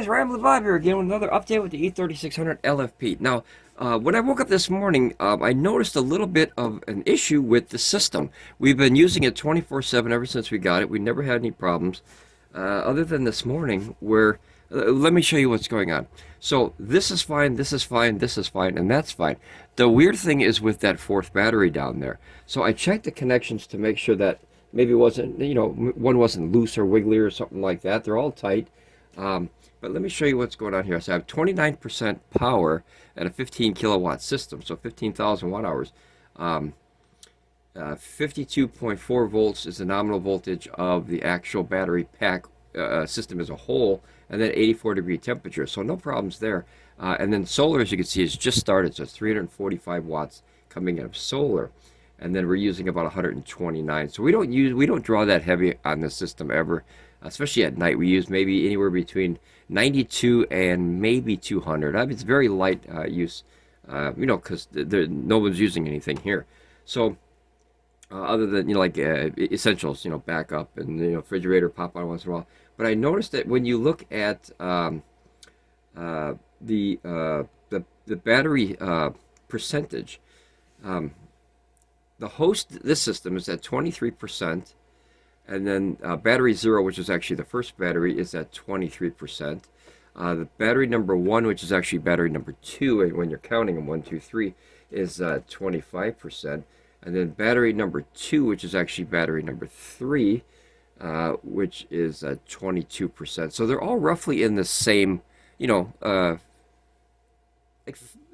guys, Ramblin Bob here again with another update with the E3600LFP. Now, when I woke up this morning, I noticed a little bit of an issue with the system. We've been using it 24/7 ever since we got it. We never had any problems, other than this morning where, let me show you what's going on. So this is fine, this is fine, this is fine, and that's fine. The weird thing is with that fourth battery down there. So I checked the connections to make sure that maybe it wasn't, one wasn't loose or wiggly or something like that. They're all tight. But let me show you what's going on here. So I have 29% power at a 15 kilowatt system, so 15,000 watt hours. 52.4 volts is the nominal voltage of the actual battery pack system as a whole, and then 84-degree temperature, so no problems there. And then solar, as you can see, is just started, so it's 345 watts coming out of solar, and then we're using about 129. So we don't draw that heavy on the system ever. Especially at night, we use maybe anywhere between 92 and maybe 200. I mean, it's very light use, because no one's using anything here. So, other than like essentials, backup and refrigerator pop on once in a while. But I noticed that when you look at the battery percentage, the host this system is at 23%. And then battery 0, which is actually the first battery, is at 23%. The battery number 1, which is actually battery number 2, and when you're counting them, 1, 2, 3, is 25%. And then battery number 2, which is actually battery number 3, which is 22%. So they're all roughly in the same,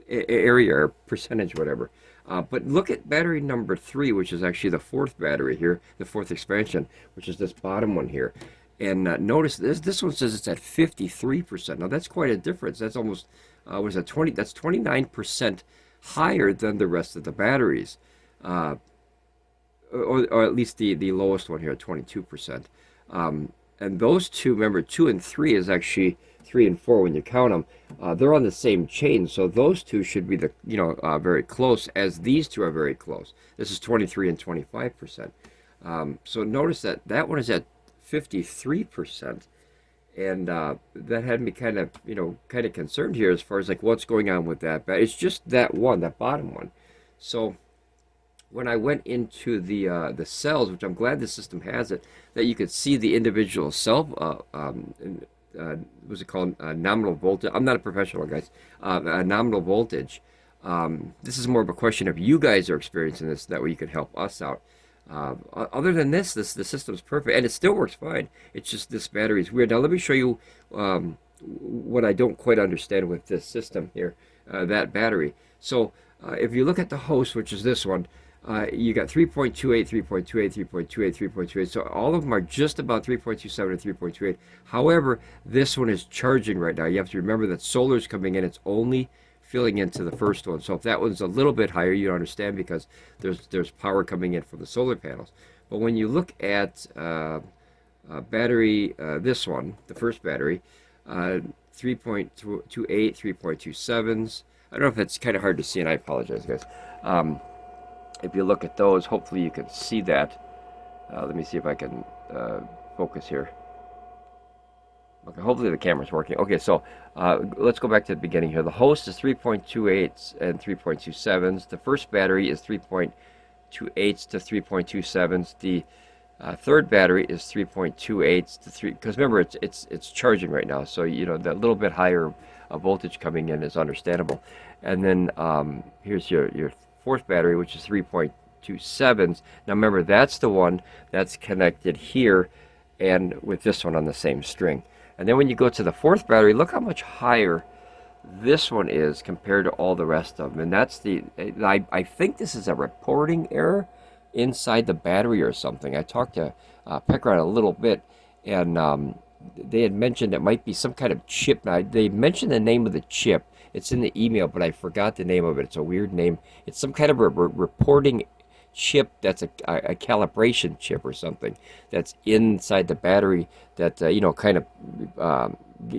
area or percentage, whatever. But look at battery number 3, which is actually the fourth battery here, the fourth expansion, which is this bottom one here. And notice this one says it's at 53%. Now that's quite a difference. That's almost what is that, 20? That's 29% higher than the rest of the batteries, or at least the lowest one here at 22%. And those two, remember, 2 and 3 is actually 3 and 4 when you count them. They're on the same chain, so those two should be the very close, as these two are very close. This is 23 and 25%. So notice that one is at 53%, and that had me kind of concerned here as far as like what's going on with that. But it's just that one, that bottom one. So when I went into the cells, which I'm glad the system has it, that you could see the individual cell. What's it called? Nominal voltage. I'm not a professional, guys. Nominal voltage. This is more of a question of you guys are experiencing this. That way you can help us out. Other than the system's perfect, and it still works fine. It's just this battery is weird. Now let me show you what I don't quite understand with this system here. That battery. So if you look at the host, which is this one, you got 3.28, 3.28, 3.28, 3.28. So all of them are just about 3.27 and 3.28. However, this one is charging right now. You have to remember that solar is coming in. It's only filling into the first one. So if that one's a little bit higher, you don't understand because there's power coming in from the solar panels. But when you look at battery, this one, the first battery, 3.28, 3.27s. I don't know if it's kind of hard to see, and I apologize, guys. If you look at those, hopefully you can see that. Let me see if I can focus here. Okay, hopefully the camera's working. Okay, so let's go back to the beginning here. The host is 3.28s and 3.27s. The first battery is 3.28s to 3.27s. The third battery is 3.28s to 3. Because remember, it's charging right now, so that little bit higher voltage coming in is understandable. And then here's your fourth battery, which is 3.27s. Now remember, that's the one that's connected here and with this one on the same string. And then when you go to the fourth battery, look how much higher this one is compared to all the rest of them. And that's I think this is a reporting error inside the battery or something. I talked to Pecron a little bit, and they had mentioned it might be some kind of chip. Now, they mentioned the name of the chip. It's in the email, but I forgot the name of it. It's a weird name. It's some kind of a reporting chip that's a calibration chip or something that's inside the battery that, kind of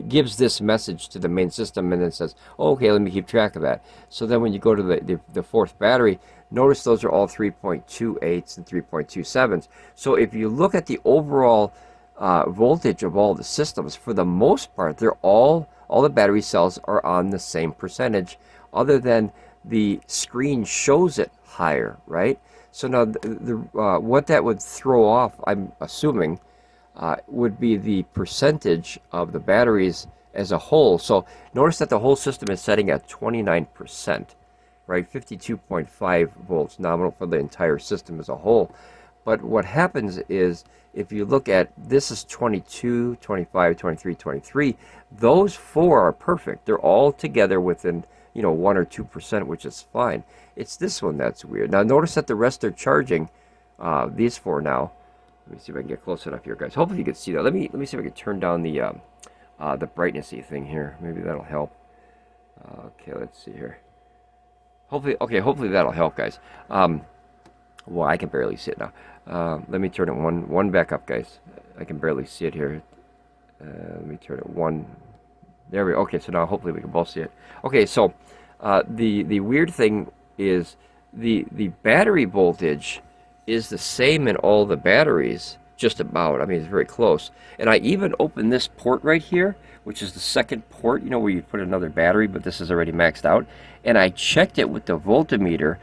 gives this message to the main system and then says, oh, okay, let me keep track of that. So then when you go to the fourth battery, notice those are all 3.28s and 3.27s. So if you look at the overall voltage of all the systems, for the most part, they're all the battery cells are on the same percentage, other than the screen shows it higher, right? So now what that would throw off, I'm assuming, would be the percentage of the batteries as a whole. So notice that the whole system is setting at 29%, right? 52.5 volts nominal for the entire system as a whole. But what happens is, if you look at, this is 22, 25, 23, 23, those four are perfect. They're all together within, 1 or 2%, which is fine. It's this one that's weird. Now notice that the rest are charging, these four now. Let me see if I can get close enough here, guys. Hopefully you can see that. Let me see if I can turn down the brightnessy thing here. Maybe that'll help. Okay, let's see here. Hopefully that'll help, guys. Well, I can barely see it now. Let me turn it one back up, guys. I can barely see it here. Let me turn it one. There we go. Okay, so now hopefully we can both see it. Okay, so the weird thing is the battery voltage is the same in all the batteries, just about. I mean, it's very close. And I even opened this port right here, which is the second port, where you put another battery, but this is already maxed out. And I checked it with the voltmeter,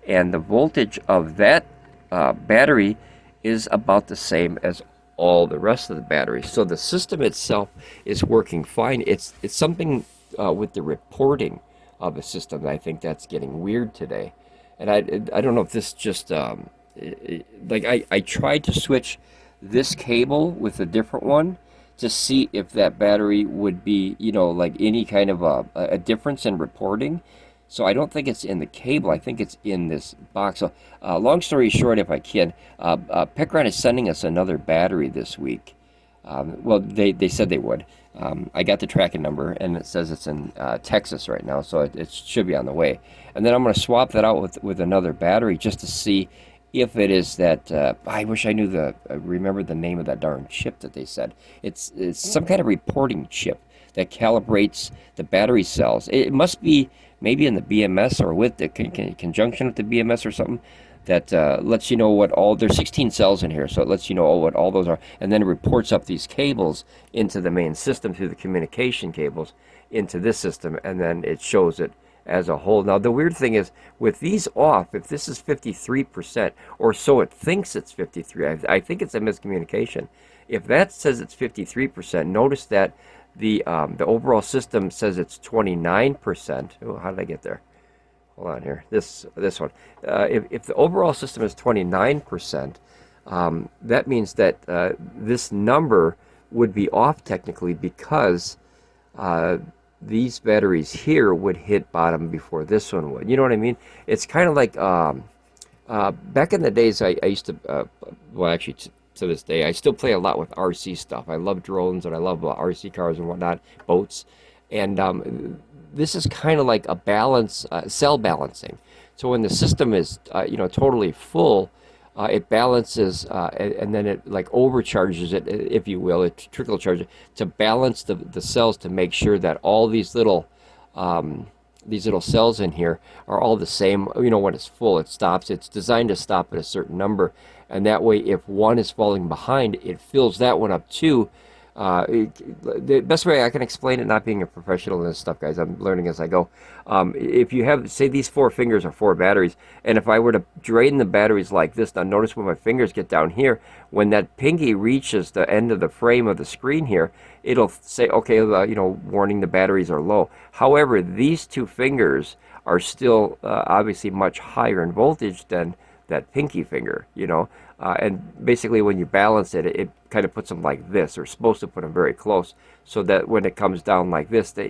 and the voltage of that battery is about the same as all the rest of the batteries. So the system itself is working fine. It's something with the reporting of the system that I think that's getting weird today. And I don't know if this just like I tried to switch this cable with a different one to see if that battery would be, like any kind of a difference in reporting. So I don't think it's in the cable. I think it's in this box. So long story short, if I can, Pecron is sending us another battery this week. Well, they said they would. I got the tracking number, and it says it's in Texas right now, so it should be on the way. And then I'm going to swap that out with another battery just to see if it is that. I wish I knew remember the name of that darn chip that they said. It's some kind of reporting chip that calibrates the battery cells. It must be maybe in the BMS or with the conjunction with the BMS or something that lets you know what there's 16 cells in here, so it lets you know what all those are, and then it reports up these cables into the main system through the communication cables into this system, and then it shows it as a whole. Now the weird thing is, with these off, if this is 53%, or so it thinks it's 53, I think it's a miscommunication. If that says it's 53%, notice that the overall system says it's 29%. Oh, how did I get there? Hold on here. This one. If the overall system is 29%, that means that this number would be off technically, because these batteries here would hit bottom before this one would. You know what I mean? It's kind of like back in the days, I used to, well, actually, to this day, I still play a lot with RC stuff. I love drones, and I love RC cars and whatnot, boats. And this is kind of like a balance, cell balancing. So when the system is, totally full, it balances, and then it like overcharges it, if you will. It trickle charges to balance the cells, to make sure that all these little cells in here are all the same. When it's full, it stops. It's designed to stop at a certain number, and that way, if one is falling behind, it fills that one up too. The best way I can explain it, not being a professional in this stuff, guys, I'm learning as I go. If you have, say, these 4 fingers are 4 batteries, and if I were to drain the batteries like this, now notice when my fingers get down here, when that pinky reaches the end of the frame of the screen here, it'll say, okay, warning, the batteries are low. However, these 2 fingers are still obviously much higher in voltage than that pinky finger, and basically when you balance it, it kind of puts them like this, or supposed to put them very close, so that when it comes down like this, they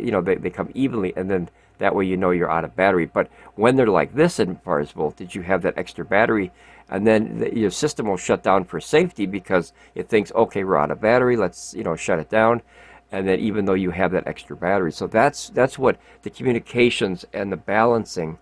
come evenly, and then that way you're out of battery. But when they're like this, as far as voltage, you have that extra battery, and then your system will shut down for safety, because it thinks, okay, we're out of battery, let's shut it down. And then even though you have that extra battery, so that's what the communications and the balancing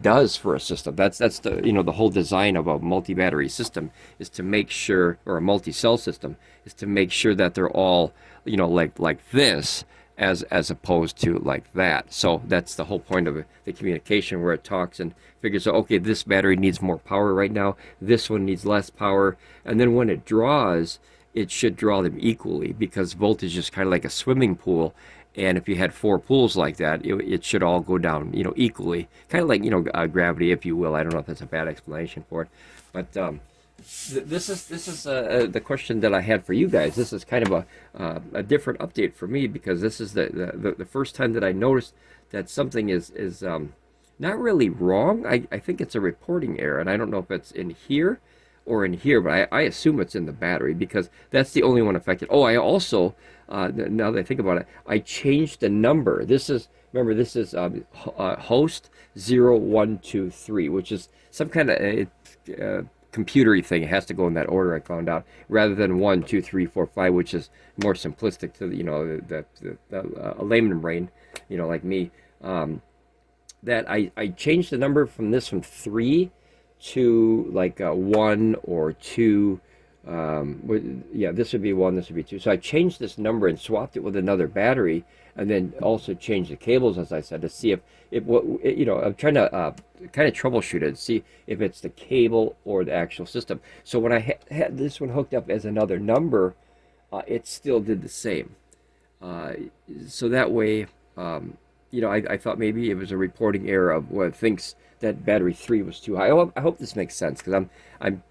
does for a system. That's the the whole design of a multi-battery system, is to make sure, or a multi-cell system, is to make sure that they're all like this, as opposed to like that. So that's the whole point of the communication, where it talks and figures out, okay, this battery needs more power right now, this one needs less power, and then when it draws, it should draw them equally, because voltage is kind of like a swimming pool. And if you had 4 pools like that, it should all go down, equally. Kind of like, gravity, if you will. I don't know if that's a bad explanation for it. But this is the question that I had for you guys. This is kind of a different update for me, because this is the first time that I noticed that something is not really wrong. I think it's a reporting error, and I don't know if it's in here or in here, but I assume it's in the battery, because that's the only one affected. Oh, I also, now that I think about it, I changed the number. Remember, this is host 0123, which is some kind of computery thing. It has to go in that order, I found out, rather than 1, 2, 3, 4, 5, which is more simplistic to a layman brain, like me. That I changed the number from 3 to like 1 or 2. Yeah, this would be 1, this would be 2. So I changed this number and swapped it with another battery, and then also changed the cables, as I said, to see if I'm trying to kind of troubleshoot it, see if it's the cable or the actual system. So when I had this one hooked up as another number, it still did the same. So that way, I thought maybe it was a reporting error of what it thinks that battery 3 was too high. I hope this makes sense, because I'm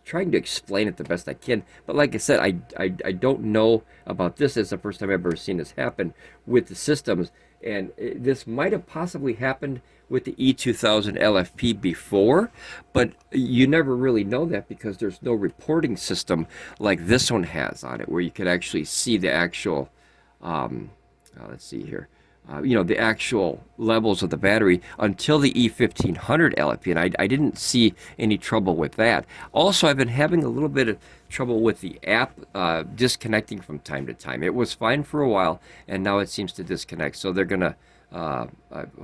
trying to explain it the best I can. But like I said, I don't know about this. It's the first time I've ever seen this happen with the systems. And this might have possibly happened with the E3600LFP before, but you never really know that, because there's no reporting system like this one has on it, where you could actually see the actual, let's see here, the actual levels of the battery until the E1500LFP, and I didn't see any trouble with that. Also, I've been having a little bit of trouble with the app disconnecting from time to time. It was fine for a while, and now it seems to disconnect. So they're going to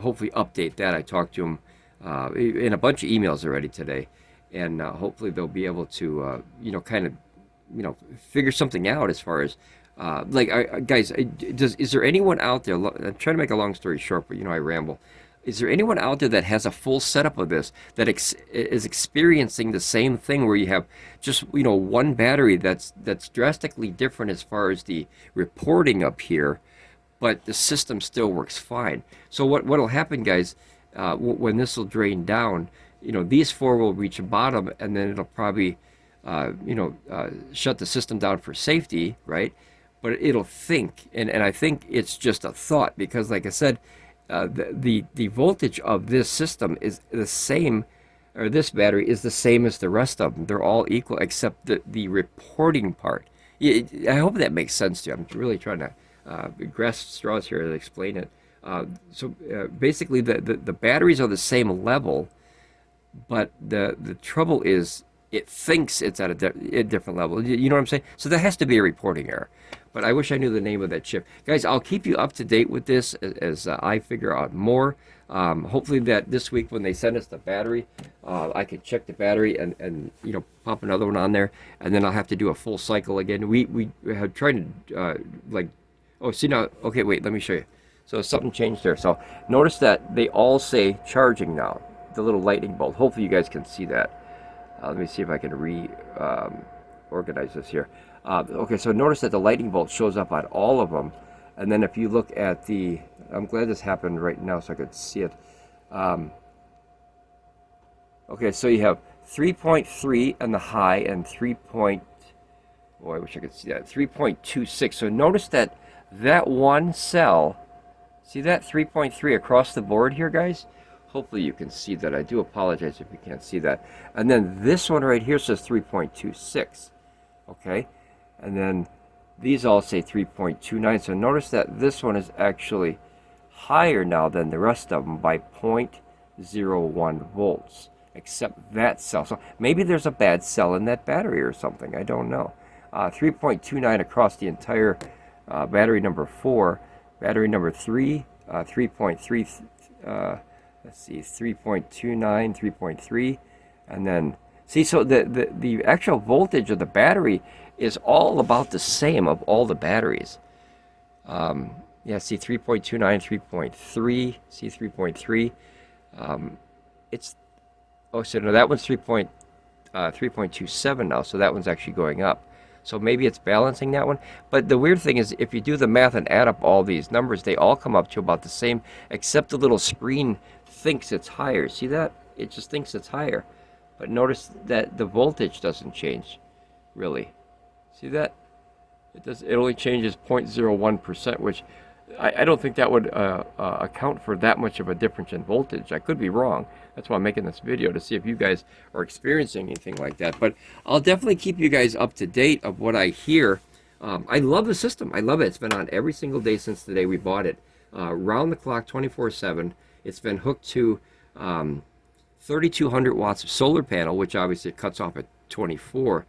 hopefully update that. I talked to them in a bunch of emails already today, and hopefully they'll be able to, kind of, figure something out as far as guys, is there anyone out there, I'm trying to make a long story short, but I ramble. Is there anyone out there that has a full setup of this, that is experiencing the same thing, where you have just, one battery that's drastically different as far as the reporting up here, but the system still works fine? So what'll happen, guys, when this will drain down, these 4 will reach a bottom, and then it'll probably, shut the system down for safety, right? But it'll think, and I think it's just a thought, because like I said, the voltage of this system is the same, or this battery is the same as the rest of them. They're all equal except the reporting part. I hope that makes sense to you. I'm really trying to grasp straws here to explain it. So basically, the batteries are the same level, but the trouble is, it thinks it's at a different level. You know what I'm saying? So that has to be a reporting error. But I wish I knew the name of that chip. Guys, I'll keep you up to date with this as I figure out more. Hopefully that this week, when they send us the battery, I can check the battery and pop another one on there, and then I'll have to do a full cycle again. We have tried to oh, see now, okay, wait, let me show you. So something changed there. So notice that they all say charging now, the little lightning bolt. Hopefully you guys can see that. Let me see if I can organize this here. Okay, so notice that the lightning bolt shows up on all of them. And then if you look at the, I'm glad this happened right now so I could see it. Okay, so you have 3.3 on the high and 3. Oh, I wish I could see that, 3.26. So notice that one cell, see that 3.3 across the board here, guys? Hopefully you can see that. I do apologize if you can't see that. And then this one right here says 3.26. Okay, and then these all say 3.29. So notice that this one is actually higher now than the rest of them by 0.01 volts, except that cell. So maybe there's a bad cell in that battery or something. I don't know. 3.29 across the entire battery number 4. Battery number 3, 3.3. Let's see, 3.29, 3.3, and then see. So the actual voltage of the battery is all about the same of all the batteries. Yeah, see 3.29, 3.3, see 3.3. It's, oh, so no, that one's 3.27 now, so that one's actually going up. So maybe it's balancing that one. But the weird thing is, if you do the math and add up all these numbers, they all come up to about the same, except the little screen thinks it's higher. See that? It just thinks it's higher. But notice that the voltage doesn't change, really. See that? It only changes 0.01%, which I don't think that would account for that much of a difference in voltage. I could be wrong. That's why I'm making this video, to see if you guys are experiencing anything like that. But I'll definitely keep you guys up to date of what I hear. I love the system. I love it. It's been on every single day since the day we bought it. Round the clock, 24/7. It's been hooked to 3,200 watts of solar panel, which obviously cuts off at 24.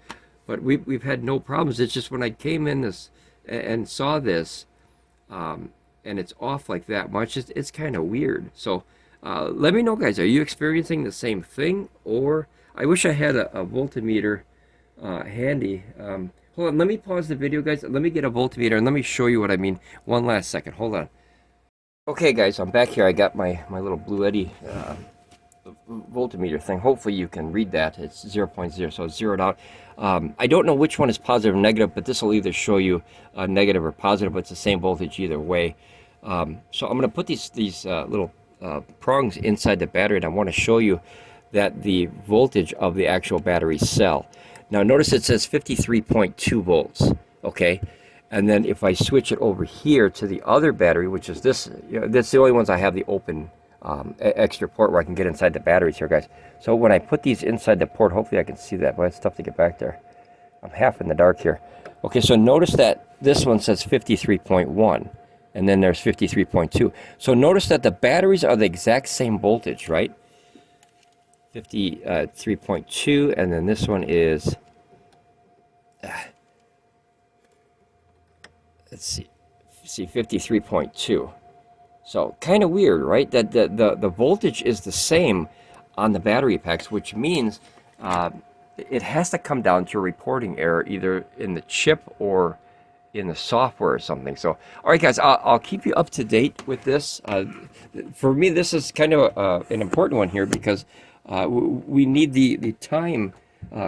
But we've had no problems. It's just when I came in this and saw this, and it's off like that much, it's kind of weird. So let me know, guys, are you experiencing the same thing? Or I wish I had a voltmeter handy. Hold on, let me pause the video, guys. Let me get a voltmeter and let me show you what I mean. One last second, hold on. Okay, guys, I'm back here. I got my little Bluetti voltmeter thing. Hopefully you can read that. It's 0.0, so it's zeroed out. I don't know which one is positive or negative, but this will either show you negative or positive, but it's the same voltage either way. So I'm going to put these little prongs inside the battery, and I want to show you that the voltage of the actual battery cell. Now notice it says 53.2 volts, okay? And then if I switch it over here to the other battery, which is this, that's the only ones I have the open extra port where I can get inside the batteries here, guys. So when I put these inside the port, hopefully I can see that, but it's tough to get back there. I'm half in the dark here. Okay, so notice that this one says 53.1, and then there's 53.2. So notice that the batteries are the exact same voltage, right? 53.2, and then this one is, let's see 53.2. So kind of weird, right? That the voltage is the same on the battery packs, which means it has to come down to a reporting error either in the chip or in the software or something. So, all right, guys, I'll keep you up to date with this. For me, this is kind of an important one here because we need the time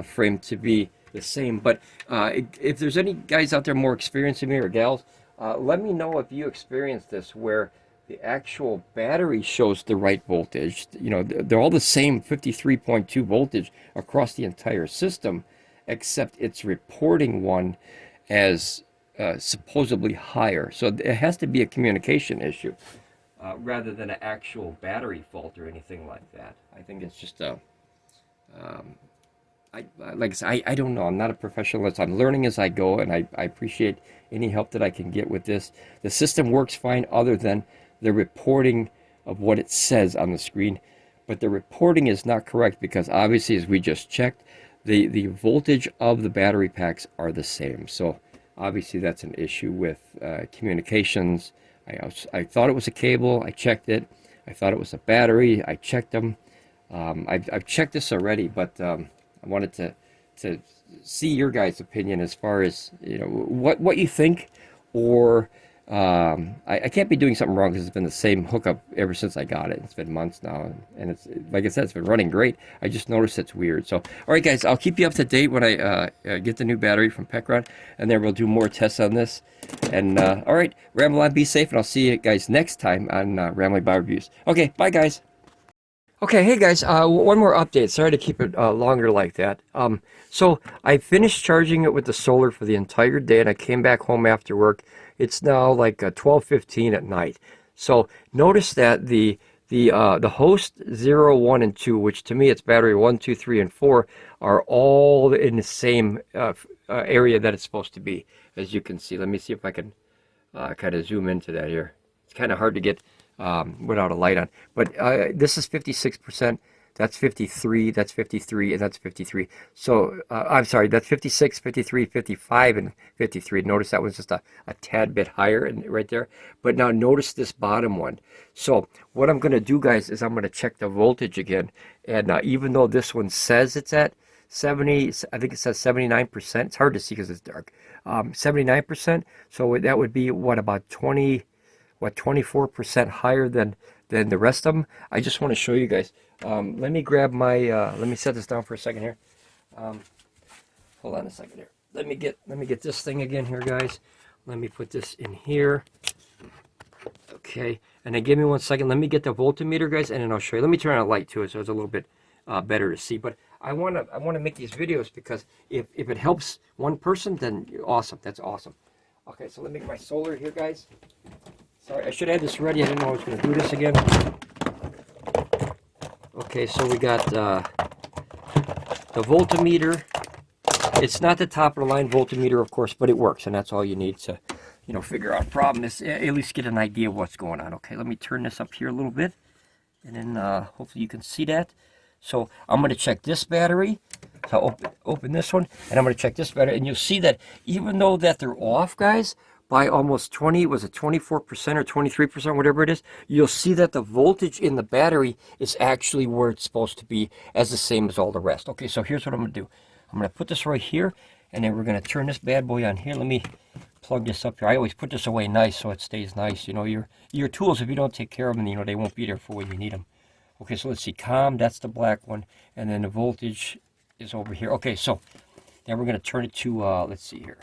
frame to be the same. But if there's any guys out there more experienced than me or gals, let me know if you experienced this where the actual battery shows the right voltage. You know, they're all the same 53.2 voltage across the entire system, except it's reporting one as supposedly higher. So it has to be a communication issue rather than an actual battery fault or anything like that. I think it's just a like I said, I don't know. I'm not a professional. I'm learning as I go, and I appreciate any help that I can get with this. The system works fine other than the reporting of what it says on the screen, but the reporting is not correct because obviously, as we just checked, the voltage of the battery packs are the same. So obviously that's an issue with communications. I thought it was a cable. I checked it. I thought it was a battery. I checked them. I've checked this already, but I wanted to see your guys' opinion as far as, you know, what you think, or I can't be doing something wrong because it's been the same hookup ever since I got it. It's been months now, and it's, like I said, it's been running great. I just noticed it's weird. So, all right, guys, I'll keep you up to date when I get the new battery from Pecron, and then we'll do more tests on this. And all right, ramble on, be safe, and I'll see you guys next time on Ramblin Bob Reviews. Okay, bye, guys. Okay, hey guys, one more update. Sorry to keep it longer like that. So I finished charging it with the solar for the entire day, and I came back home after work. It's now like 12:15 at night. So notice that the host 0, 1, and 2, which to me it's battery 1, 2, 3, and 4, are all in the same area that it's supposed to be, as you can see. Let me see if I can kind of zoom into that here. It's kind of hard to get without a light on, but this is 56%, that's 53, that's 53, and that's 53. So I'm sorry, that's 56, 53, 55, and 53. Notice that was just a tad bit higher right there. But now notice this bottom one. So what I'm going to do, guys, is I'm going to check the voltage again, and even though this one says it's at 70, I think it says 79%. It's hard to see because it's dark. 79%. So that would be what, about 24% higher than the rest of them. I just want to show you guys. Let me grab my let me set this down for a second here. Hold on a second here. let me get this thing again here, guys. Let me put this in here. Okay, and then give me 1 second. Let me get the voltmeter, guys, and then I'll show you. Let me turn on a light to it so it's a little bit better to see. But I want to make these videos because if it helps one person, then awesome. That's awesome. Okay, so let me get my solar here, guys. Sorry, I should have this ready. I didn't know I was going to do this again. Okay, so we got the voltmeter. It's not the top of the line voltmeter, of course, but it works, and that's all you need to, you know, figure out a problem. Is at least get an idea of what's going on. Okay, let me turn this up here a little bit, and then hopefully you can see that. So I'm going to check this battery. So I'll open this one, and I'm going to check this battery, and you'll see that even though that they're off, guys, by almost 20, was it 24% or 23%, whatever it is, you'll see that the voltage in the battery is actually where it's supposed to be, as the same as all the rest. Okay, so here's what I'm going to do. I'm going to put this right here, and then we're going to turn this bad boy on here. Let me plug this up here. I always put this away nice so it stays nice. You know, your tools, if you don't take care of them, you know, they won't be there for when you need them. Okay, so let's see. COM, that's the black one, and then the voltage is over here. Okay, so then we're going to turn it to, let's see here,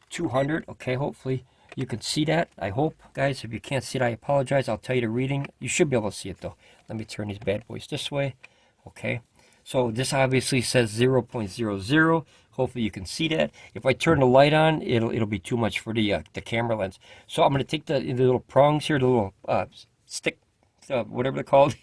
200. Okay, hopefully you can see that. I hope, guys. If you can't see it, I apologize. I'll tell you the reading. You should be able to see it, though. Let me turn these bad boys this way. Okay. So this obviously says 0.00. Hopefully you can see that. If I turn the light on, it'll be too much for the camera lens. So I'm going to take the little prongs here, the little stick, whatever they're called,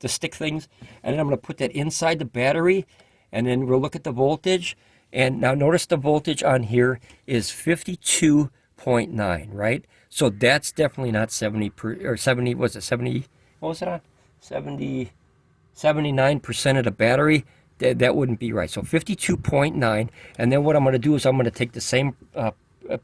the stick things, and then I'm going to put that inside the battery, and then we'll look at the voltage. And now notice the voltage on here is 52.9, right? So that's definitely not 70 or 70. Was it 70? What was it on? 79% of the battery. That wouldn't be right. So 52.9, and then what I'm going to do is I'm going to take the same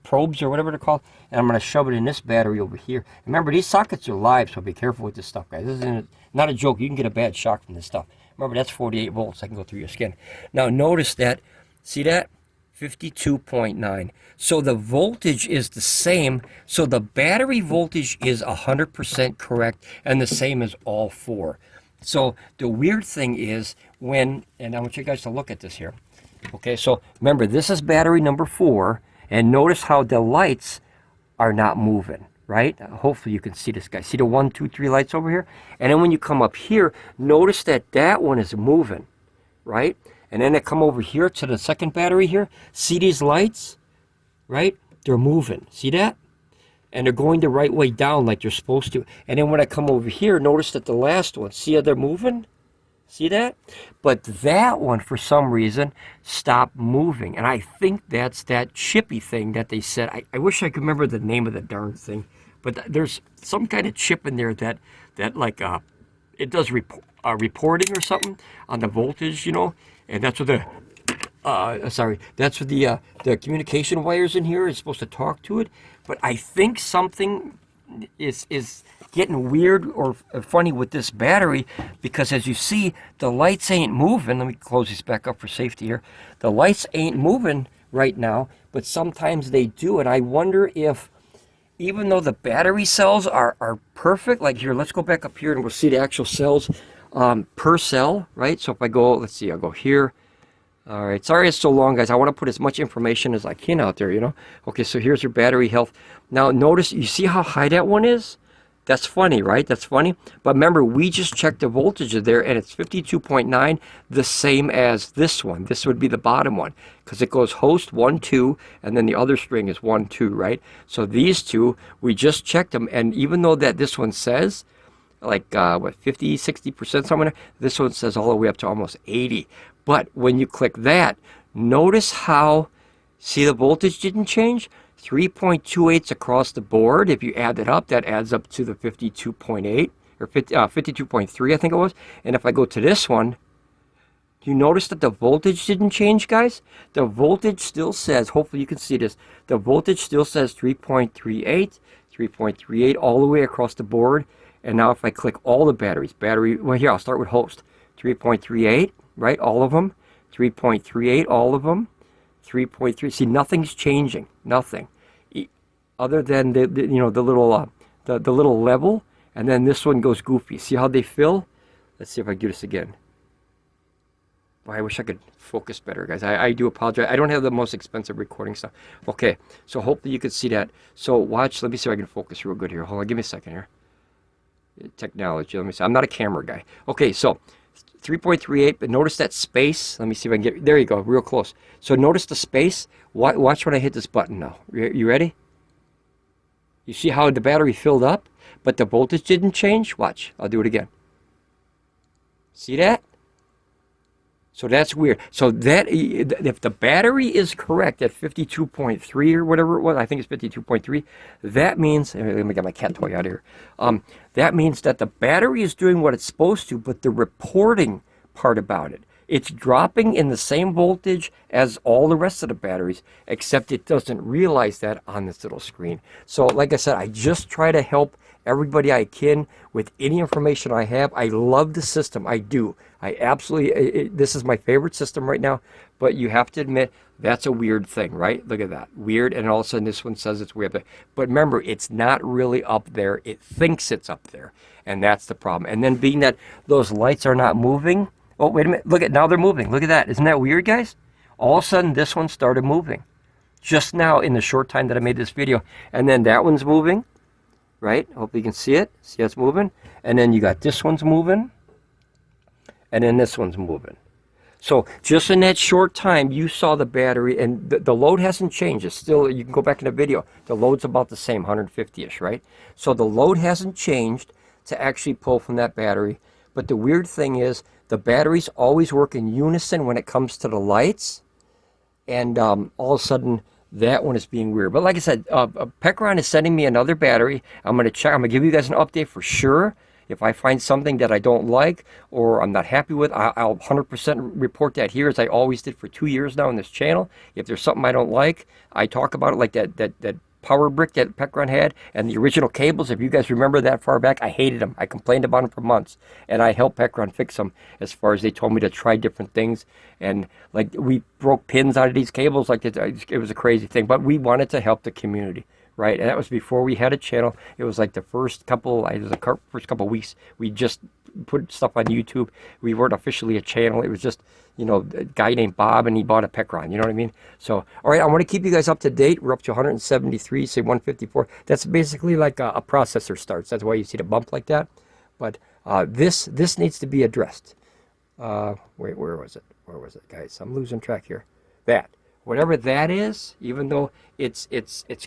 probes or whatever they're called, and I'm going to shove it in this battery over here. Remember, these sockets are live, so be careful with this stuff, guys. This is not a joke. You can get a bad shock from this stuff. Remember, that's 48 volts. I can go through your skin. Now notice that. See that? 52.9. So the voltage is the same. So the battery voltage is 100% correct, and the same as all four. So the weird thing is when, and I want you guys to look at this here. Okay, so remember, this is battery number 4, and notice how the lights are not moving, right? Hopefully you can see this, guys. See the 1, 2, 3 lights over here? And then when you come up here, notice that that one is moving, right? And then I come over here to the second battery here. See these lights, right? They're moving. See that? And they're going the right way down like they're supposed to. And then when I come over here, notice that the last one, see how they're moving? See that? But that one, for some reason, stopped moving. And I think that's that chippy thing that they said. I wish I could remember the name of the darn thing. But there's some kind of chip in there that like, it does reporting or something on the voltage, you know? And that's what that's what the communication wires in here is supposed to talk to it. But I think something is getting weird or funny with this battery, because as you see, the lights ain't moving. Let me close these back up for safety here. The lights ain't moving right now, but sometimes they do. And I wonder if, even though the battery cells are perfect, like here, let's go back up here and we'll see the actual cells per cell, right? So if I go, let's see, I'll go here. All right, sorry it's so long, guys. I want to put as much information as I can out there, you know. Okay, so here's your battery health. Now notice, you see how high that one is? That's funny, right? That's funny. But remember, we just checked the voltage there, and it's 52.9, the same as this one. This would be the bottom one, because it goes host 1, 2, and then the other string is 1, 2, right? So these two, we just checked them, and even though that this one says, like, what, 50, 60% somewhere, this one says all the way up to almost 80. But when you click that, notice how, see the voltage didn't change? 3.28 across the board. If you add it up, that adds up to the 52.8 or 52.3, I think it was. And if I go to this one, do you notice that the voltage didn't change, guys? The voltage still says, hopefully you can see this, the voltage still says 3.38 all the way across the board. And now if I click all the batteries, well, here, I'll start with host. 3.38, right? All of them. 3.38, all of them. 3.3. See, nothing's changing. Nothing. Other than the little level. And then this one goes goofy. See how they fill? Let's see if I do this again. Boy, I wish I could focus better, guys. I do apologize. I don't have the most expensive recording stuff. Okay, so hopefully you can see that. So watch. Let me see if I can focus real good here. Hold on, give me a second here. Technology. Let me see. I'm not a camera guy. Okay, so 3.38, but notice that space. Let me see if I can get, there you go, real close. So notice the space. Watch when I hit this button now. You ready? You see how the battery filled up, but the voltage didn't change? Watch, I'll do it again. See that? So that's weird. So that, if the battery is correct at 52.3 or whatever it was, I think it's 52.3, that means, let me get my cat toy out of here. That means that the battery is doing what it's supposed to, but the reporting part about it, it's dropping in the same voltage as all the rest of the batteries, except it doesn't realize that on this little screen. So like I said, I just try to help everybody I can with any information I have. I love the system. I do. I absolutely, this is my favorite system right now, but you have to admit, that's a weird thing, right? Look at that. Weird, and all of a sudden this one says it's way up there. But remember, it's not really up there. It thinks it's up there, and that's the problem. And then being that those lights are not moving, oh, wait a minute. Look at, now they're moving. Look at that. Isn't that weird, guys? All of a sudden, this one started moving. Just now, in the short time that I made this video. And then that one's moving, right? Hopefully you can see it. See how it's moving? And then you got this one's moving. And then this one's moving. So just in that short time, you saw the battery, and the load hasn't changed. It's still, you can go back in the video. The load's about the same, 150-ish, right? So the load hasn't changed to actually pull from that battery. But the weird thing is, the batteries always work in unison when it comes to the lights. And all of a sudden, that one is being weird. But like I said, Pecron is sending me another battery. I'm going to check. I'm going to give you guys an update for sure. If I find something that I don't like or I'm not happy with, I'll 100% report that here, as I always did for 2 years now on this channel. If there's something I don't like, I talk about it, like that power brick that Pecron had, and the original cables. If you guys remember that far back, I hated them. I complained about them for months, and I helped Pecron fix them, as far as they told me to try different things. And like, we broke pins out of these cables, like it was a crazy thing, but we wanted to help the community, right? And that was before we had a channel. It was like the first couple weeks we just put stuff on YouTube. We weren't officially a channel. It was just, you know, a guy named Bob, and he bought a Pecron. You know what I mean? So, all right, I want to keep you guys up to date. We're up to 173, say 154. That's basically like a processor starts. That's why you see the bump like that. But this needs to be addressed. Wait, where was it? Where was it, guys? I'm losing track here. That. Whatever that is, even though it's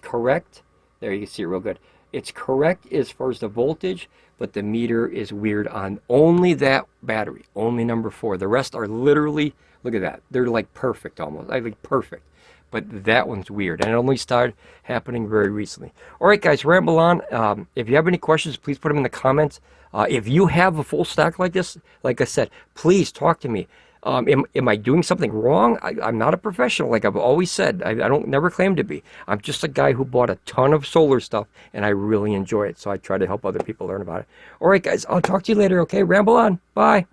correct, there you can see it real good. It's correct as far as the voltage, but the meter is weird on only that battery, only number 4. The rest are literally, look at that, they're like perfect almost, I think perfect. But that one's weird, and it only started happening very recently. All right, guys, ramble on. If you have any questions, please put them in the comments. If you have a full stack like this, like I said, please talk to me. Am I doing something wrong? I'm not a professional, like I've always said. I never claim to be. I'm just a guy who bought a ton of solar stuff, and I really enjoy it. So I try to help other people learn about it. All right, guys, I'll talk to you later, okay? Ramble on. Bye.